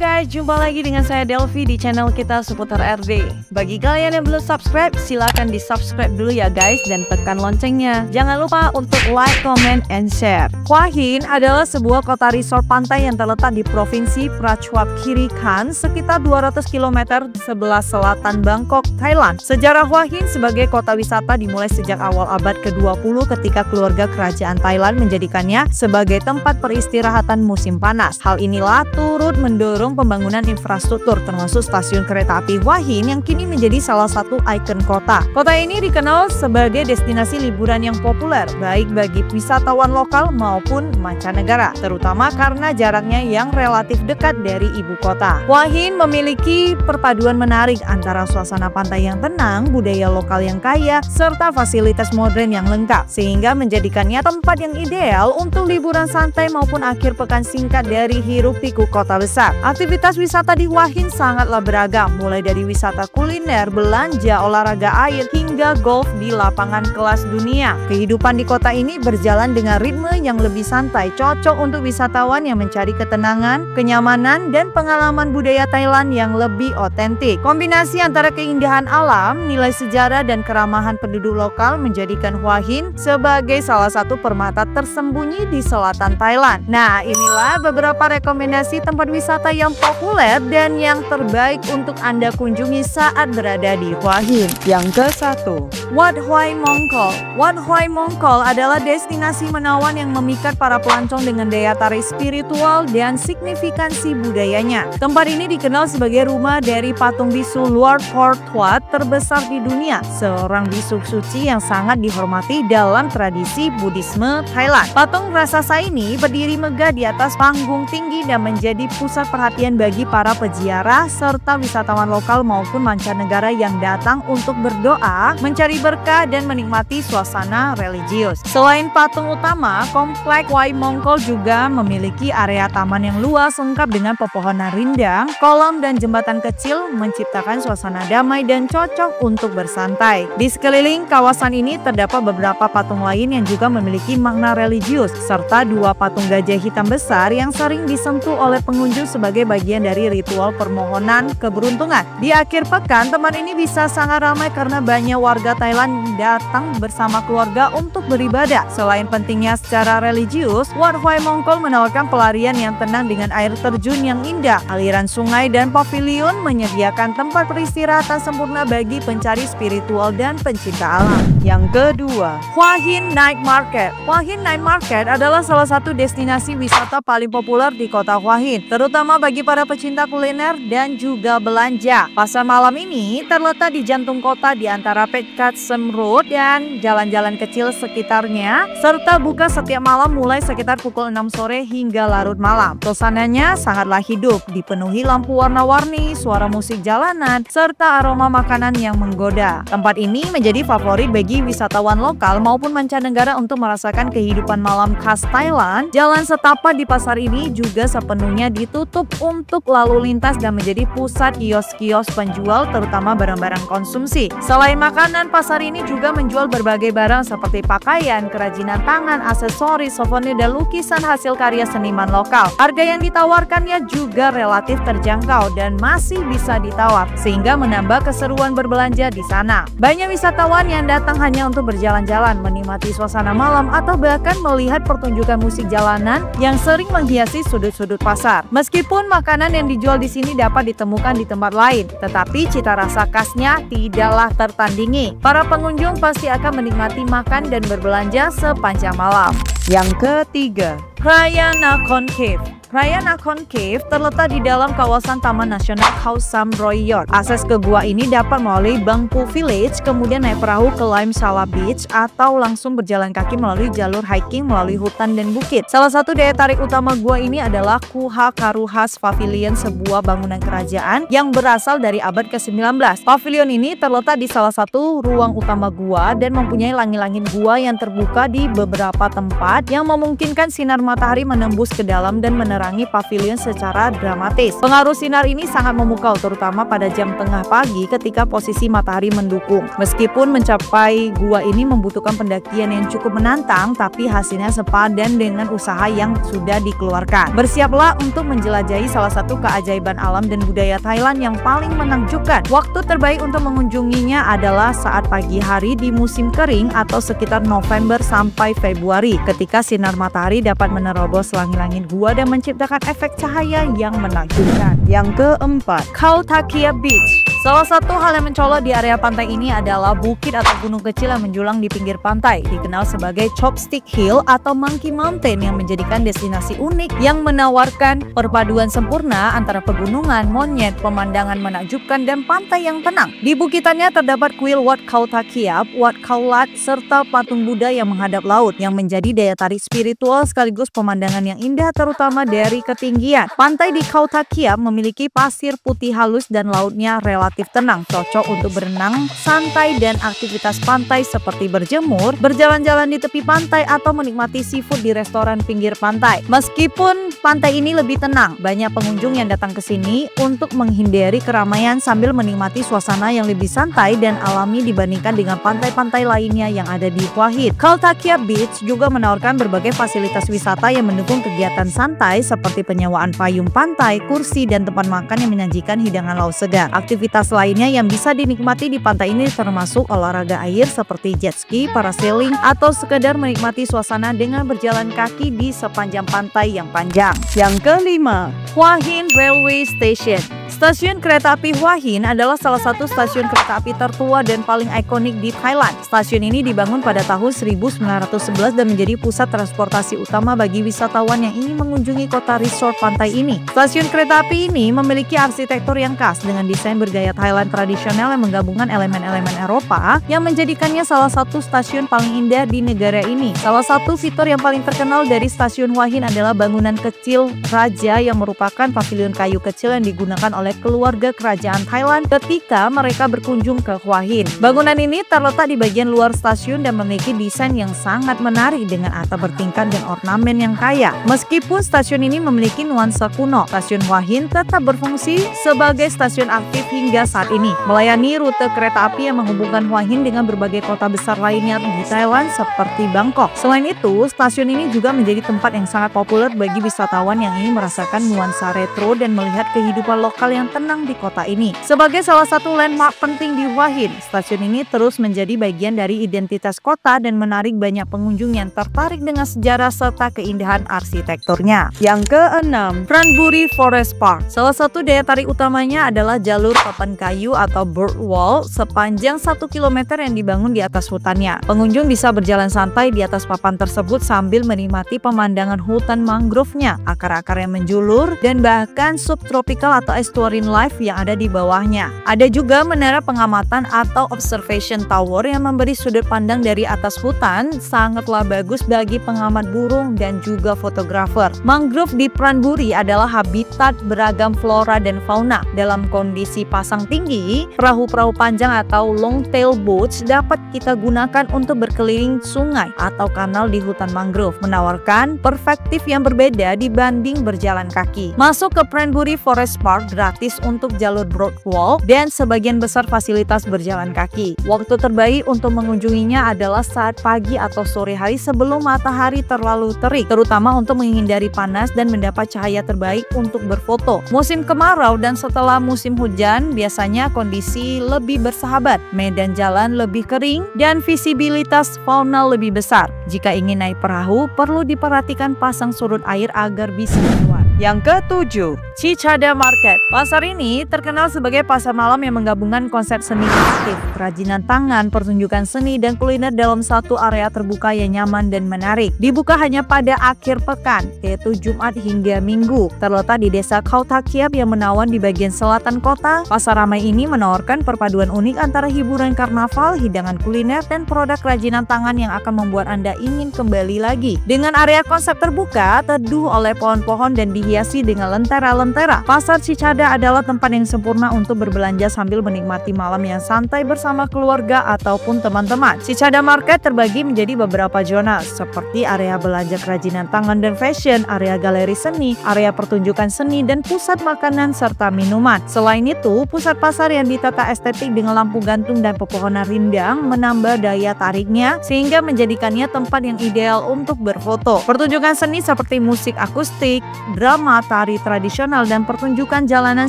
guys, jumpa lagi dengan saya Delvi di channel kita seputar RD. Bagi kalian yang belum subscribe, silahkan di subscribe dulu ya guys dan tekan loncengnya. Jangan lupa untuk like, comment, and share. Hua Hin adalah sebuah kota resort pantai yang terletak di Provinsi Prachuap Khiri Khan sekitar 200 km sebelah selatan Bangkok, Thailand. Sejarah Hua Hin sebagai kota wisata dimulai sejak awal abad ke-20 ketika keluarga kerajaan Thailand menjadikannya sebagai tempat peristirahatan musim panas. Hal inilah turut mendorong pembangunan infrastruktur termasuk stasiun kereta api Hua Hin yang kini menjadi salah satu ikon kota. Kota ini dikenal sebagai destinasi liburan yang populer baik bagi wisatawan lokal maupun mancanegara, terutama karena jaraknya yang relatif dekat dari ibu kota. Hua Hin memiliki perpaduan menarik antara suasana pantai yang tenang, budaya lokal yang kaya, serta fasilitas modern yang lengkap, sehingga menjadikannya tempat yang ideal untuk liburan santai maupun akhir pekan singkat dari hiruk-pikuk kota besar. Aktivitas wisata di Hua Hin sangatlah beragam, mulai dari wisata kuliner, belanja, olahraga air, hingga golf di lapangan kelas dunia. Kehidupan di kota ini berjalan dengan ritme yang lebih santai, cocok untuk wisatawan yang mencari ketenangan, kenyamanan, dan pengalaman budaya Thailand yang lebih otentik. Kombinasi antara keindahan alam, nilai sejarah, dan keramahan penduduk lokal menjadikan Hua Hin sebagai salah satu permata tersembunyi di selatan Thailand. Nah, inilah beberapa rekomendasi tempat wisata yang populer dan yang terbaik untuk Anda kunjungi saat berada di Hua Hin. Yang ke-1, Wat Hoi Mongkol. Wat Hoi Mongkol adalah destinasi menawan yang memikat para pelancong dengan daya tarik spiritual dan signifikansi budayanya. Tempat ini dikenal sebagai rumah dari patung bisu Lord Phort Wat terbesar di dunia, seorang bisu suci yang sangat dihormati dalam tradisi Buddhisme Thailand. Patung raksasa ini berdiri megah di atas panggung tinggi dan menjadi pusat perhatian bagi para peziarah serta wisatawan lokal maupun mancanegara yang datang untuk berdoa, mencari berkah, dan menikmati suasana religius. Selain patung utama, komplek Wat Mongkol juga memiliki area taman yang luas lengkap dengan pepohonan rindang, kolam, dan jembatan kecil menciptakan suasana damai dan cocok untuk bersantai. Di sekeliling kawasan ini terdapat beberapa patung lain yang juga memiliki makna religius, serta dua patung gajah hitam besar yang sering disentuh oleh pengunjung sebagai bagian dari ritual permohonan keberuntungan. Di akhir pekan, tempat ini bisa sangat ramai karena banyak warga Thailand datang bersama keluarga untuk beribadah. Selain pentingnya secara religius, Wat Hoi Mongkol menawarkan pelarian yang tenang dengan air terjun yang indah, aliran sungai, dan pavilion menyediakan tempat peristirahatan sempurna bagi pencari spiritual dan pencinta alam. Yang kedua, Hua Hin Night Market. Hua Hin Night Market adalah salah satu destinasi wisata paling populer di kota Hua Hin, terutama bagi para pecinta kuliner dan juga belanja. Pasar malam ini terletak di jantung kota di antara Phet Khat Siem Road dan jalan-jalan kecil sekitarnya, serta buka setiap malam mulai sekitar pukul 6 sore hingga larut malam. Suasananya sangatlah hidup, dipenuhi lampu warna-warni, suara musik jalanan, serta aroma makanan yang menggoda. Tempat ini menjadi favorit bagi wisatawan lokal maupun mancanegara untuk merasakan kehidupan malam khas Thailand. Jalan setapak di pasar ini juga sepenuhnya ditutup untuk lalu lintas dan menjadi pusat kios-kios penjual terutama barang-barang konsumsi. Selain makanan, pasar ini juga menjual berbagai barang seperti pakaian, kerajinan tangan, aksesoris, souvenir, dan lukisan hasil karya seniman lokal. Harga yang ditawarkannya juga relatif terjangkau dan masih bisa ditawar, sehingga menambah keseruan berbelanja di sana. Banyak wisatawan yang datang hanya untuk berjalan-jalan, menikmati suasana malam, atau bahkan melihat pertunjukan musik jalanan yang sering menghiasi sudut-sudut pasar. Meskipun makanan yang dijual di sini dapat ditemukan di tempat lain, tetapi cita rasa khasnya tidaklah tertandingi. Para pengunjung pasti akan menikmati makan dan berbelanja sepanjang malam. Yang ketiga, Raya Nakhon Cave. Raya Nakhon Cave terletak di dalam kawasan Taman Nasional Khao Sam Royot. Akses ke gua ini dapat melalui Bangpu Village, kemudian naik perahu ke Lim Sala Beach, atau langsung berjalan kaki melalui jalur hiking melalui hutan dan bukit. Salah satu daya tarik utama gua ini adalah Kuha Karuhas Pavilion, sebuah bangunan kerajaan yang berasal dari abad ke-19. Pavilion ini terletak di salah satu ruang utama gua dan mempunyai langit-langit gua yang terbuka di beberapa tempat yang memungkinkan sinar matahari menembus ke dalam dan menerangi menerangi pavilion secara dramatis. Pengaruh sinar ini sangat memukau, terutama pada jam tengah pagi ketika posisi matahari mendukung. Meskipun mencapai gua ini membutuhkan pendakian yang cukup menantang, tapi hasilnya sepadan dengan usaha yang sudah dikeluarkan. Bersiaplah untuk menjelajahi salah satu keajaiban alam dan budaya Thailand yang paling menakjubkan. Waktu terbaik untuk mengunjunginya adalah saat pagi hari di musim kering atau sekitar November sampai Februari, ketika sinar matahari dapat menerobos langit-langit gua dan menciptakan efek cahaya yang menakjubkan. Yang keempat, Khao Thakia Beach. Salah satu hal yang mencolok di area pantai ini adalah bukit atau gunung kecil yang menjulang di pinggir pantai, dikenal sebagai Chopstick Hill atau Monkey Mountain, yang menjadikan destinasi unik yang menawarkan perpaduan sempurna antara pegunungan, monyet, pemandangan menakjubkan, dan pantai yang tenang. Di bukitannya terdapat kuil Wat Khao Thakiap, Wat Khao Lat, serta patung Buddha yang menghadap laut, yang menjadi daya tarik spiritual sekaligus pemandangan yang indah terutama dari ketinggian. Pantai di Khao Thakiap memiliki pasir putih halus dan lautnya relatif tenang, cocok untuk berenang santai dan aktivitas pantai seperti berjemur, berjalan-jalan di tepi pantai, atau menikmati seafood di restoran pinggir pantai. Meskipun pantai ini lebih tenang, banyak pengunjung yang datang ke sini untuk menghindari keramaian sambil menikmati suasana yang lebih santai dan alami dibandingkan dengan pantai-pantai lainnya yang ada di Hua Hin. Khao Thakiap Beach juga menawarkan berbagai fasilitas wisata yang mendukung kegiatan santai seperti penyewaan payung pantai, kursi, dan tempat makan yang menyajikan hidangan laut segar. Aktivitas lainnya yang bisa dinikmati di pantai ini termasuk olahraga air seperti jet ski, parasailing, atau sekedar menikmati suasana dengan berjalan kaki di sepanjang pantai yang panjang. Yang kelima, Hua Hin Railway Station. Stasiun kereta api Hua Hin adalah salah satu stasiun kereta api tertua dan paling ikonik di Thailand. Stasiun ini dibangun pada tahun 1911 dan menjadi pusat transportasi utama bagi wisatawan yang ingin mengunjungi kota resort pantai ini. Stasiun kereta api ini memiliki arsitektur yang khas dengan desain bergaya Thailand tradisional yang menggabungkan elemen-elemen Eropa yang menjadikannya salah satu stasiun paling indah di negara ini. Salah satu fitur yang paling terkenal dari stasiun Hua Hin adalah bangunan kecil raja yang merupakan pavilion kayu kecil yang digunakan oleh keluarga kerajaan Thailand ketika mereka berkunjung ke Hua Hin. Bangunan ini terletak di bagian luar stasiun dan memiliki desain yang sangat menarik dengan atap bertingkat dan ornamen yang kaya. Meskipun stasiun ini memiliki nuansa kuno, stasiun Hua Hin tetap berfungsi sebagai stasiun aktif hingga saat ini, melayani rute kereta api yang menghubungkan Hua Hin dengan berbagai kota besar lainnya di Thailand seperti Bangkok. Selain itu, stasiun ini juga menjadi tempat yang sangat populer bagi wisatawan yang ingin merasakan nuansa retro dan melihat kehidupan lokal yang tenang di kota ini. Sebagai salah satu landmark penting di Hua Hin, stasiun ini terus menjadi bagian dari identitas kota dan menarik banyak pengunjung yang tertarik dengan sejarah serta keindahan arsitekturnya. Yang keenam, Pranbury Forest Park. Salah satu daya tarik utamanya adalah jalur papan kayu atau bird wall sepanjang 1 km yang dibangun di atas hutannya. Pengunjung bisa berjalan santai di atas papan tersebut sambil menikmati pemandangan hutan mangrove-nya, akar-akar yang menjulur, dan bahkan subtropical atau estuarine life yang ada di bawahnya. Ada juga menara pengamatan atau observation tower yang memberi sudut pandang dari atas hutan, sangatlah bagus bagi pengamat burung dan juga fotografer. Mangrove di Pranbury adalah habitat beragam flora dan fauna. Dalam kondisi pasang tinggi, perahu-perahu panjang atau long tail boats dapat kita gunakan untuk berkeliling sungai atau kanal di hutan mangrove, menawarkan perspektif yang berbeda dibanding berjalan kaki. Masuk ke Pranbury Forest Park gratis untuk jalur broadwalk dan sebagian besar fasilitas berjalan kaki. Waktu terbaik untuk mengunjunginya adalah saat pagi atau sore hari sebelum matahari terlalu terik, terutama untuk menghindari panas dan mendapat cahaya terbaik untuk berfoto. Musim kemarau dan setelah musim hujan biasanya kondisi lebih bersahabat, medan jalan lebih kering, dan visibilitas fauna lebih besar. Jika ingin naik perahu, perlu diperhatikan pasang surut air agar bisa keluar. Yang ketujuh, Cichada Market. Pasar ini terkenal sebagai pasar malam yang menggabungkan konsep seni kreatif, kerajinan tangan, pertunjukan seni, dan kuliner dalam satu area terbuka yang nyaman dan menarik. Dibuka hanya pada akhir pekan, yaitu Jumat hingga Minggu. Terletak di desa Khao Thakiap yang menawan di bagian selatan kota, pasar ramai ini menawarkan perpaduan unik antara hiburan karnaval, hidangan kuliner, dan produk kerajinan tangan yang akan membuat Anda ingin kembali lagi. Dengan area konsep terbuka, teduh oleh pohon-pohon, dan dihiasi dengan lentera-lentera, pasar Cichada adalah tempat yang sempurna untuk berbelanja sambil menikmati malam yang santai bersama keluarga ataupun teman-teman. Shichada Market terbagi menjadi beberapa zona seperti area belanja kerajinan tangan dan fashion, area galeri seni, area pertunjukan seni, dan pusat makanan serta minuman. Selain itu, pusat pasar yang ditata estetik dengan lampu gantung dan pepohonan rindang menambah daya tariknya sehingga menjadikannya tempat yang ideal untuk berfoto. Pertunjukan seni seperti musik akustik, drama, tari tradisional, dan pertunjukan jalanan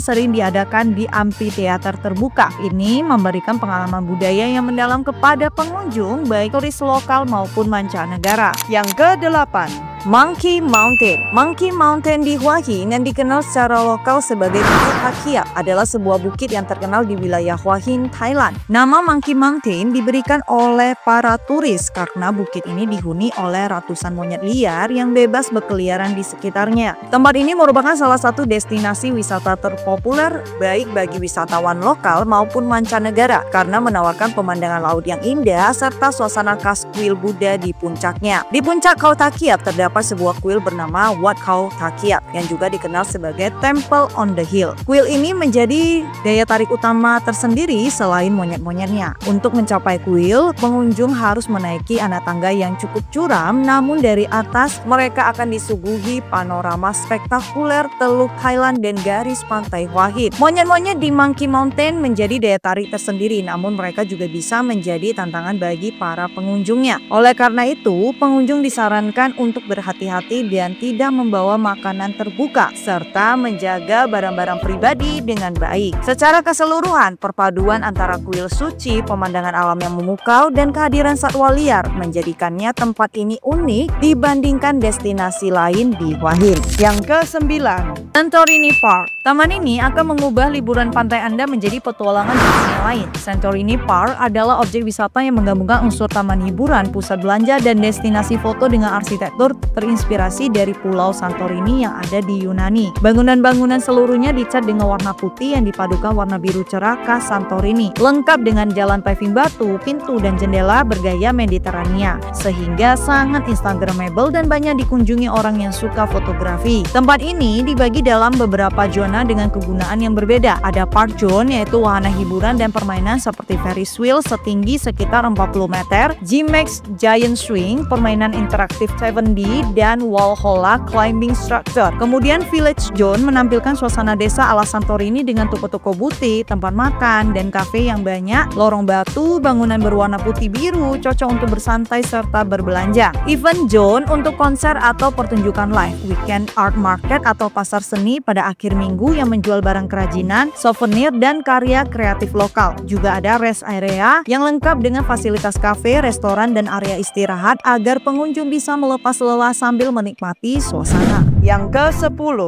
sering diadakan di amphitheater terbuka. Ini memberikan pengalaman budaya yang mendalam kepada pengunjung baik turis lokal maupun mancanegara. Yang ke-8, Monkey Mountain. Monkey Mountain di Hua Hin yang dikenal secara lokal sebagai Bukit Hakiat adalah sebuah bukit yang terkenal di wilayah Hua Hin, Thailand. Nama Monkey Mountain diberikan oleh para turis karena bukit ini dihuni oleh ratusan monyet liar yang bebas berkeliaran di sekitarnya. Tempat ini merupakan salah satu destinasi wisata terpopuler baik bagi wisatawan lokal maupun mancanegara karena menawarkan pemandangan laut yang indah serta suasana khas kuil Buddha di puncaknya. Di puncak Khao Thak Kiat terdapat sebuah kuil bernama Wat Khao Thak Kiat yang juga dikenal sebagai Temple on the Hill. Kuil ini menjadi daya tarik utama tersendiri selain monyet-monyetnya. Untuk mencapai kuil, pengunjung harus menaiki anak tangga yang cukup curam, namun dari atas mereka akan disuguhi panorama spektakuler Teluk Thailand dan garis pantai Hua Hin. Monyet-monyet di Monkey Mountain menjadi daya tarik tersendiri, namun mereka juga bisa menjadi tantangan bagi para pengunjungnya. Oleh karena itu, pengunjung disarankan untuk berhati-hati dan tidak membawa makanan terbuka serta menjaga barang-barang pribadi dengan baik. Secara keseluruhan, perpaduan antara kuil suci, pemandangan alam yang memukau, dan kehadiran satwa liar menjadikannya tempat ini unik dibandingkan destinasi lain di Hua Hin. Yang ke-9, Santorini Park. Taman ini akan mengubah liburan pantai Anda menjadi petualangan di dunia lain. Santorini Park adalah objek wisata yang menggabungkan unsur taman hiburan, pusat belanja, dan destinasi foto dengan arsitektur terinspirasi dari Pulau Santorini yang ada di Yunani. Bangunan-bangunan seluruhnya dicat dengan warna putih yang dipadukan warna biru cerah khas Santorini, lengkap dengan jalan paving batu, pintu, dan jendela bergaya Mediterania, sehingga sangat instagramable dan banyak dikunjungi orang yang suka fotografi. Tempat ini dibagi dalam beberapa zona dengan kegunaan yang berbeda. Ada Park Zone yaitu wahana hiburan dan permainan seperti Ferris wheel setinggi sekitar 40 meter, G-Max Giant Swing, permainan interaktif 7D, dan Valhalla Climbing Structure. Kemudian Village Zone menampilkan suasana desa ala Santorini dengan toko-toko butik, tempat makan, dan kafe yang banyak, lorong batu, bangunan berwarna putih biru, cocok untuk bersantai serta berbelanja. Event Zone untuk konser atau pertunjukan live, Weekend Art Market atau pasar seni pada akhir minggu yang menjual barang kerajinan, souvenir, dan karya kreatif lokal. Juga ada rest area yang lengkap dengan fasilitas kafe, restoran, dan area istirahat agar pengunjung bisa melepas lelah sambil menikmati suasana. Yang ke-10,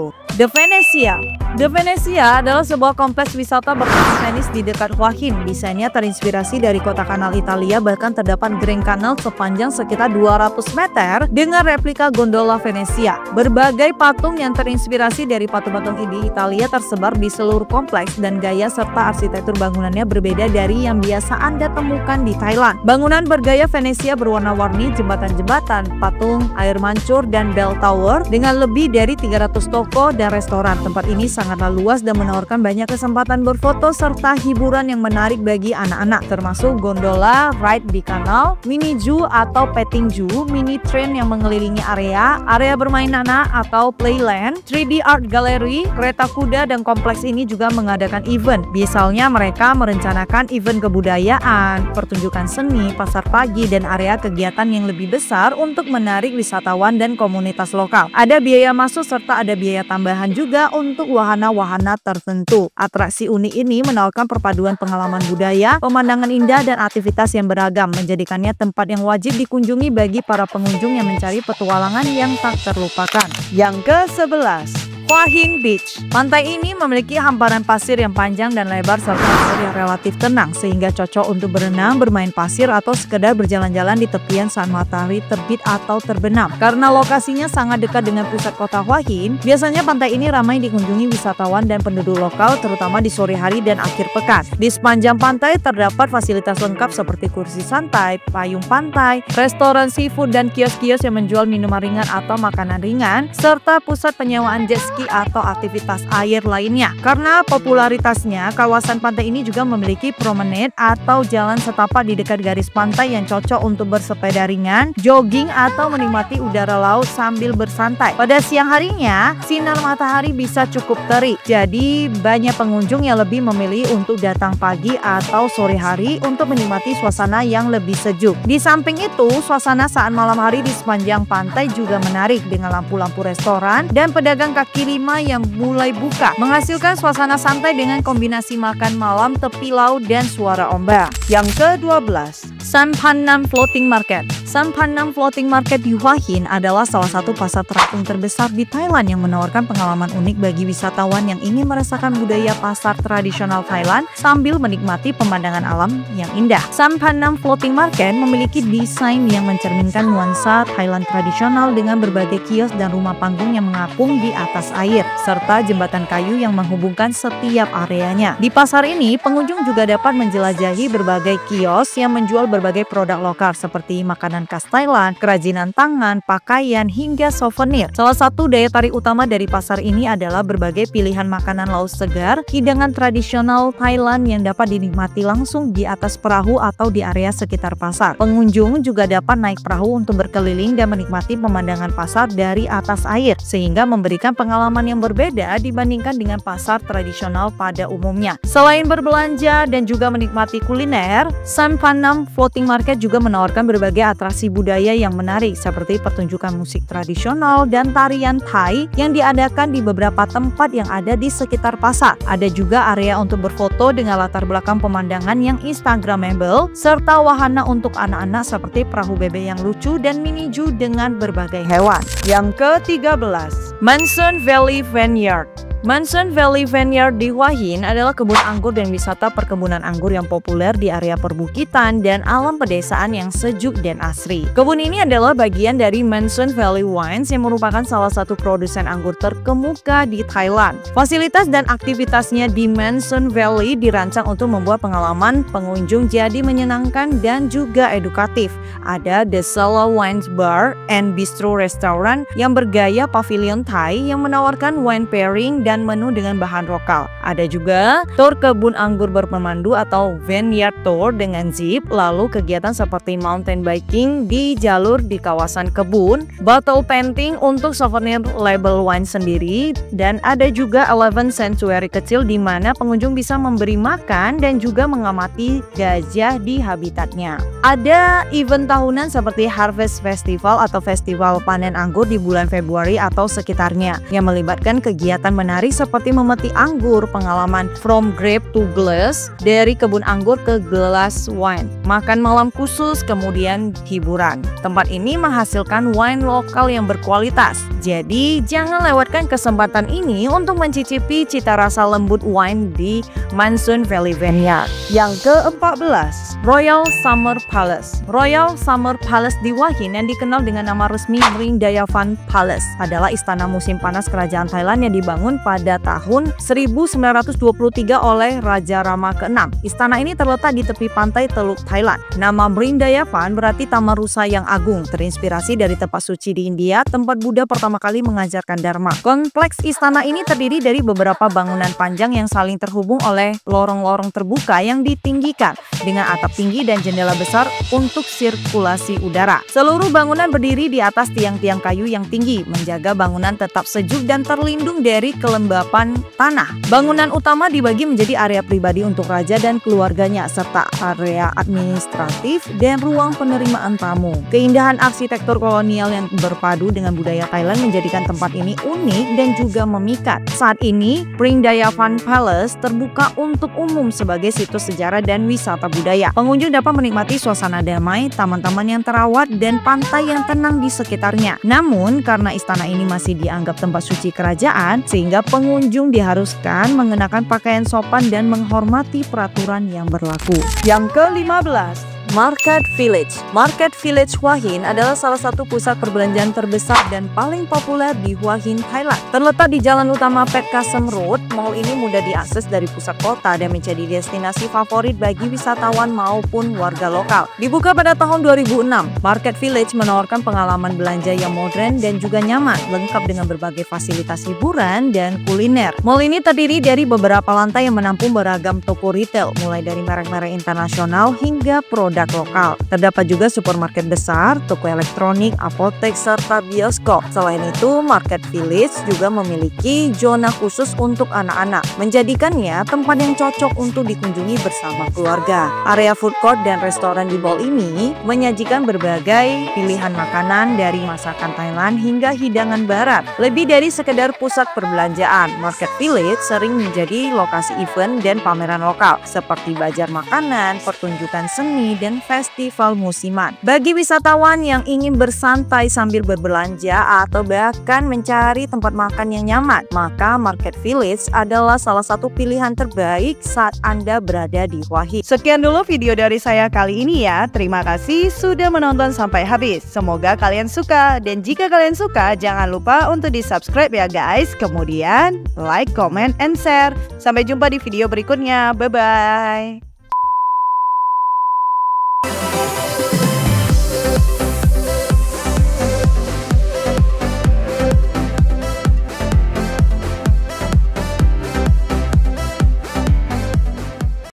The Venezia. The Venezia adalah sebuah kompleks wisata bertema Venice di dekat Hua Hin. Desainnya terinspirasi dari kota kanal Italia, bahkan terdapat Grand Canal sepanjang sekitar 200 meter dengan replika gondola Venezia. Berbagai patung yang terinspirasi dari patung-patung di Italia tersebar di seluruh kompleks dan gaya serta arsitektur bangunannya berbeda dari yang biasa Anda temukan di Thailand. Bangunan bergaya Venezia berwarna-warni, jembatan-jembatan, patung, air mancur, dan bell tower dengan lebih dari 300 toko dan restoran. Tempat ini sangatlah luas dan menawarkan banyak kesempatan berfoto serta hiburan yang menarik bagi anak-anak, termasuk gondola, ride di kanal, mini zoo atau petting zoo, mini train yang mengelilingi area bermain anak atau playland, 3D art gallery, kereta kuda, dan kompleks ini juga mengadakan event. Misalnya mereka merencanakan event kebudayaan, pertunjukan seni, pasar pagi, dan area kegiatan yang lebih besar untuk menarik wisatawan dan komunitas lokal. Ada biaya masuk serta ada biaya tambahan juga untuk wahana-wahana tertentu. Atraksi unik ini menawarkan perpaduan pengalaman budaya, pemandangan indah, dan aktivitas yang beragam, menjadikannya tempat yang wajib dikunjungi bagi para pengunjung yang mencari petualangan yang tak terlupakan. Yang ke-11, Hua Hin Beach. Pantai ini memiliki hamparan pasir yang panjang dan lebar serta air yang relatif tenang sehingga cocok untuk berenang, bermain pasir, atau sekedar berjalan-jalan di tepian saat matahari terbit atau terbenam. Karena lokasinya sangat dekat dengan pusat kota Hua Hin, biasanya pantai ini ramai dikunjungi wisatawan dan penduduk lokal, terutama di sore hari dan akhir pekan. Di sepanjang pantai terdapat fasilitas lengkap seperti kursi santai, payung pantai, restoran seafood, dan kios-kios yang menjual minuman ringan atau makanan ringan, serta pusat penyewaan jet ski kaki atau aktivitas air lainnya. Karena popularitasnya, kawasan pantai ini juga memiliki promenade atau jalan setapak di dekat garis pantai yang cocok untuk bersepeda ringan, jogging, atau menikmati udara laut sambil bersantai. Pada siang harinya, sinar matahari bisa cukup terik, jadi banyak pengunjung yang lebih memilih untuk datang pagi atau sore hari untuk menikmati suasana yang lebih sejuk. Di samping itu, suasana saat malam hari di sepanjang pantai juga menarik dengan lampu-lampu restoran dan pedagang kaki lima yang mulai buka, menghasilkan suasana santai dengan kombinasi makan malam, tepi laut, dan suara ombak. Yang ke-12, Samphanam Floating Market. Samphanam Floating Market di Hua Hin adalah salah satu pasar terapung terbesar di Thailand yang menawarkan pengalaman unik bagi wisatawan yang ingin merasakan budaya pasar tradisional Thailand sambil menikmati pemandangan alam yang indah. Samphanam Floating Market memiliki desain yang mencerminkan nuansa Thailand tradisional dengan berbagai kios dan rumah panggung yang mengapung di atas air, serta jembatan kayu yang menghubungkan setiap areanya. Di pasar ini, pengunjung juga dapat menjelajahi berbagai kios yang menjual berbagai produk lokal seperti makanan khas Thailand, kerajinan tangan, pakaian, hingga souvenir. Salah satu daya tarik utama dari pasar ini adalah berbagai pilihan makanan laut segar, hidangan tradisional Thailand yang dapat dinikmati langsung di atas perahu atau di area sekitar pasar. Pengunjung juga dapat naik perahu untuk berkeliling dan menikmati pemandangan pasar dari atas air, sehingga memberikan pengalaman yang berbeda dibandingkan dengan pasar tradisional pada umumnya. Selain berbelanja dan juga menikmati kuliner, Samphanam Floating Market juga menawarkan berbagai atraksi budaya yang menarik seperti pertunjukan musik tradisional dan tarian Thai yang diadakan di beberapa tempat yang ada di sekitar pasar. Ada juga area untuk berfoto dengan latar belakang pemandangan yang instagramable, serta wahana untuk anak-anak seperti perahu bebek yang lucu dan mini zoo dengan berbagai hewan. Yang ke-13, Mansun Valley Vineyard. Mansun Valley Vineyard di Hua Hin adalah kebun anggur dan wisata perkebunan anggur yang populer di area perbukitan dan alam pedesaan yang sejuk dan asri. Kebun ini adalah bagian dari Mansun Valley Wines yang merupakan salah satu produsen anggur terkemuka di Thailand. Fasilitas dan aktivitasnya di Mansun Valley dirancang untuk membuat pengalaman pengunjung jadi menyenangkan dan juga edukatif. Ada The Sala Wines Bar and Bistro Restaurant yang bergaya pavilion Thai yang menawarkan wine pairing dan menu dengan bahan lokal. Ada juga tur kebun anggur berpemandu atau vineyard tour dengan jeep, lalu kegiatan seperti mountain biking di jalur di kawasan kebun, bottle painting untuk souvenir label wine sendiri, dan ada juga 11 sanctuary kecil di mana pengunjung bisa memberi makan dan juga mengamati gajah di habitatnya. Ada event tahunan seperti Harvest Festival atau festival panen anggur di bulan Februari atau sekitarnya yang melibatkan kegiatan menarik seperti memetik anggur, pengalaman from grape to glass, dari kebun anggur ke gelas wine, makan malam khusus, kemudian hiburan. Tempat ini menghasilkan wine lokal yang berkualitas, jadi jangan lewatkan kesempatan ini untuk mencicipi cita rasa lembut wine di Mansun Valley Vineyard. Yang ke-14, Royal Summer Palace. Royal Summer Palace di Hua Hin yang dikenal dengan nama resmi Mring Dayavan Palace adalah istana musim panas kerajaan Thailand yang dibangun pada tahun 1923 oleh Raja Rama ke-6. Istana ini terletak di tepi pantai Teluk Thailand. Nama Mring Dayavan berarti Taman Rusa yang agung, terinspirasi dari tempat suci di India, tempat Buddha pertama kali mengajarkan Dharma. Kompleks istana ini terdiri dari beberapa bangunan panjang yang saling terhubung oleh lorong-lorong terbuka yang ditinggikan dengan atap tinggi dan jendela besar untuk sirkulasi udara. Seluruh bangunan berdiri di atas tiang-tiang kayu yang tinggi, menjaga bangunan tetap sejuk dan terlindung dari kelembapan tanah. Bangunan utama dibagi menjadi area pribadi untuk raja dan keluarganya, serta area administratif dan ruang penerimaan tamu. Keindahan arsitektur kolonial yang berpadu dengan budaya Thailand menjadikan tempat ini unik dan juga memikat. Saat ini, Mring Dayavan Palace terbuka untuk umum sebagai situs sejarah dan wisata budaya. Pengunjung dapat menikmati suasana damai, taman-taman yang terawat, dan pantai yang tenang di sekitarnya. Namun, karena istana ini masih dianggap tempat suci kerajaan, sehingga pengunjung diharuskan mengenakan pakaian sopan dan menghormati peraturan yang berlaku. Yang ke-15, Market Village. Market Village Hua Hin adalah salah satu pusat perbelanjaan terbesar dan paling populer di Hua Hin, Thailand. Terletak di jalan utama Pet Kasem Road, mall ini mudah diakses dari pusat kota dan menjadi destinasi favorit bagi wisatawan maupun warga lokal. Dibuka pada tahun 2006, Market Village menawarkan pengalaman belanja yang modern dan juga nyaman, lengkap dengan berbagai fasilitas hiburan dan kuliner. Mall ini terdiri dari beberapa lantai yang menampung beragam toko retail, mulai dari merek-merek internasional hingga produk lokal. Terdapat juga supermarket besar, toko elektronik, apotek, serta bioskop. Selain itu, Market Village juga memiliki zona khusus untuk anak-anak, menjadikannya tempat yang cocok untuk dikunjungi bersama keluarga. Area food court dan restoran di mall ini menyajikan berbagai pilihan makanan dari masakan Thailand hingga hidangan barat. Lebih dari sekedar pusat perbelanjaan, Market Village sering menjadi lokasi event dan pameran lokal seperti bazar makanan, pertunjukan seni, dan festival musiman. Bagi wisatawan yang ingin bersantai sambil berbelanja atau bahkan mencari tempat makan yang nyaman, maka Market Village adalah salah satu pilihan terbaik saat Anda berada di Hua Hin. Sekian dulu video dari saya kali ini ya. Terima kasih sudah menonton sampai habis. Semoga kalian suka, dan jika kalian suka jangan lupa untuk di subscribe ya guys. Kemudian like, comment, and share. Sampai jumpa di video berikutnya. Bye bye.